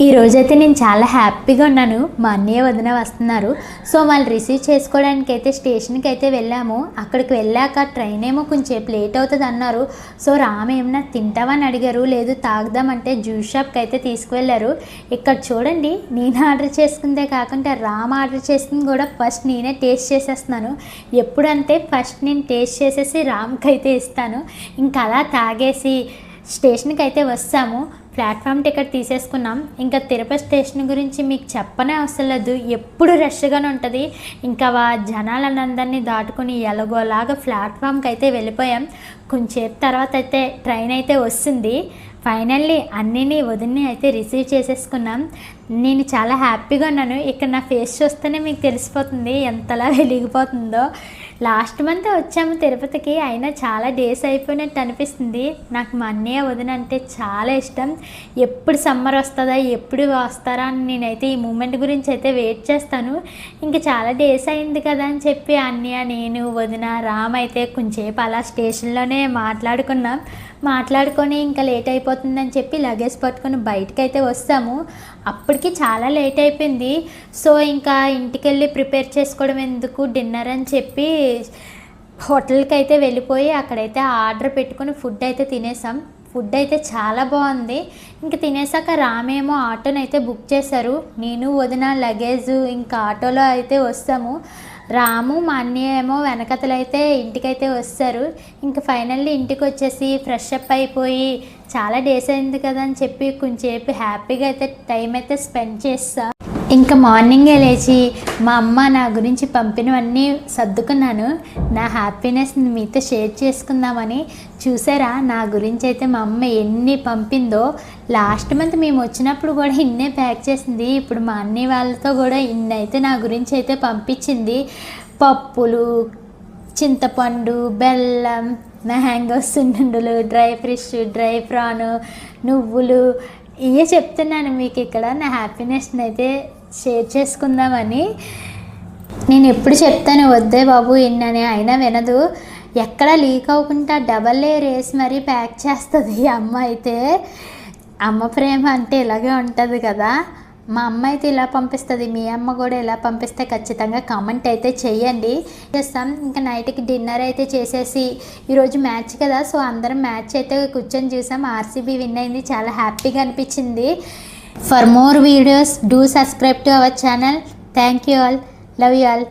ఈ రోజైతే నేను చాలా హ్యాపీగా ఉన్నాను. మా అన్నయ్య వదిన వస్తున్నారు. సో వాళ్ళు రిసీవ్ చేసుకోవడానికి అయితే స్టేషన్కి అయితే వెళ్ళాము. అక్కడికి వెళ్ళాక ట్రైన్ ఏమో కొంచెం లేట్ అవుతుంది అన్నారు. సో రామ్ ఏమన్నా తింటావని అడిగారు. లేదు తాగుదామంటే జ్యూస్ షాప్కి అయితే తీసుకువెళ్ళారు. ఇక్కడ చూడండి, నేను ఆర్డర్ చేసుకుందే కాకుండా రామ్ ఆర్డర్ చేసింది కూడా ఫస్ట్ నేనే టేస్ట్ చేసేస్తున్నాను. ఎప్పుడంటే ఫస్ట్ నేను టేస్ట్ చేసేసి రామ్కి అయితే ఇస్తాను. ఇంకా అలా తాగేసి స్టేషన్కి అయితే వస్తాము. ప్లాట్ఫామ్ టికెట్ తీసేసుకున్నాం. ఇంకా తిరుపతి స్టేషన్ గురించి మీకు చెప్పనే అవసరం లేదు, ఎప్పుడు రష్గానే ఉంటుంది. ఇంకా జనాలందరినీ దాటుకుని ఎలాగోలాగా ప్లాట్ఫామ్కి అయితే వెళ్ళిపోయాం. కొంచెంసేపు తర్వాత అయితే ట్రైన్ అయితే వస్తుంది. ఫైనల్లీ అన్నీని వదిన్ని అయితే రిసీవ్ చేసేసుకున్నాం. నేను చాలా హ్యాపీగా ఉన్నాను. ఇక్కడ నా ఫేస్ చూస్తేనే మీకు తెలిసిపోతుంది ఎంతలా వెలిగిపోతుందో. లాస్ట్ మంత్ వచ్చాము తిరుపతికి, అయినా చాలా డేస్ అయిపోయినట్టు అనిపిస్తుంది. నాకు మా అన్నయ్య వదిన అంటే చాలా ఇష్టం. ఎప్పుడు సమ్మర్ వస్తుందా, ఎప్పుడు వస్తారా అని నేనైతే ఈ మూమెంట్ గురించి అయితే వెయిట్ చేస్తాను. ఇంకా చాలా డేస్ అయింది కదా అని చెప్పి అన్నయ్య, నేను, వదిన, రామ్ అయితే కొంచెంసేపు అలా స్టేషన్లోనే మాట్లాడుకొని ఇంకా లేట్ అయిపోతుందని చెప్పి లగేజ్ పట్టుకొని బయటకు అయితే వస్తాము. అప్పటికి చాలా లేట్ అయిపోయింది. సో ఇంకా ఇంటికి వెళ్ళి ప్రిపేర్ చేసుకోవడం ఎందుకు, డిన్నర్ అని చెప్పి హోటల్కి అయితే వెళ్ళిపోయి అక్కడైతే ఆర్డర్ పెట్టుకొని ఫుడ్ అయితే తినేసాం. ఫుడ్ అయితే చాలా బాగుంది. ఇంకా తినేసాక రామేమో ఆటోని అయితే బుక్ చేశారు. నేను, వదిన లగేజ్ ఇంకా ఆటోలో అయితే వస్తాము. రాము మా అన్నయ్య ఏమో వెనకతలు అయితే ఇంటికైతే వస్తారు. ఇంకా ఫైనల్లీ ఇంటికి వచ్చేసి ఫ్రెష్ అప్ అయిపోయి చాలా డేస్ అయింది కదా అని చెప్పి కొంచెంసేపు హ్యాపీగా అయితే టైం అయితే స్పెండ్ చేస్తా. ఇంకా మార్నింగే లేచి మా అమ్మ నా గురించి పంపినవన్నీ సర్దుకున్నాను. నా హ్యాపీనెస్ని మీతో షేర్ చేసుకుందామని. చూసారా నా గురించి అయితే మా అమ్మ ఎన్ని పంపిందో. లాస్ట్ మంత్ మేము వచ్చినప్పుడు కూడా ఇన్నే ప్యాక్ చేసింది. ఇప్పుడు మా అన్నయ్య వాళ్ళతో కూడా ఇన్నైతే నా గురించి అయితే పంపించింది. పప్పులు, చింతపండు, బెల్లం, మ్యాంగో సున్నుండలు, డ్రై ఫిష్, డ్రై ప్రాన్, నువ్వులు, ఇవే చెప్తున్నాను మీకు ఇక్కడ నా హ్యాపీనెస్ని అయితే షేర్ చేసుకుందామని. నేను ఎప్పుడు చెప్తాను వద్దే బాబు ఇన్నని, అయినా వినదు. ఎక్కడ లీక్ అవ్వకుండా డబల్ లేయర్ వేసి మరీ ప్యాక్ చేస్తుంది అమ్మ అయితే. అమ్మ ప్రేమ అంటే ఇలాగే ఉంటుంది కదా. మా అమ్మ అయితే ఇలా పంపిస్తుంది, మీ అమ్మ కూడా ఇలా పంపిస్తే ఖచ్చితంగా కామెంట్ అయితే చెయ్యండి. చేస్తాం. ఇంకా నైట్కి డిన్నర్ అయితే చేసేసి, ఈరోజు మ్యాచ్ కదా, సో అందరం మ్యాచ్ అయితే కూర్చొని చూసాం. ఆర్సీబీ విన్ అయింది, చాలా హ్యాపీగా అనిపించింది. For more videos do subscribe to our channel. Thank you all, love you all.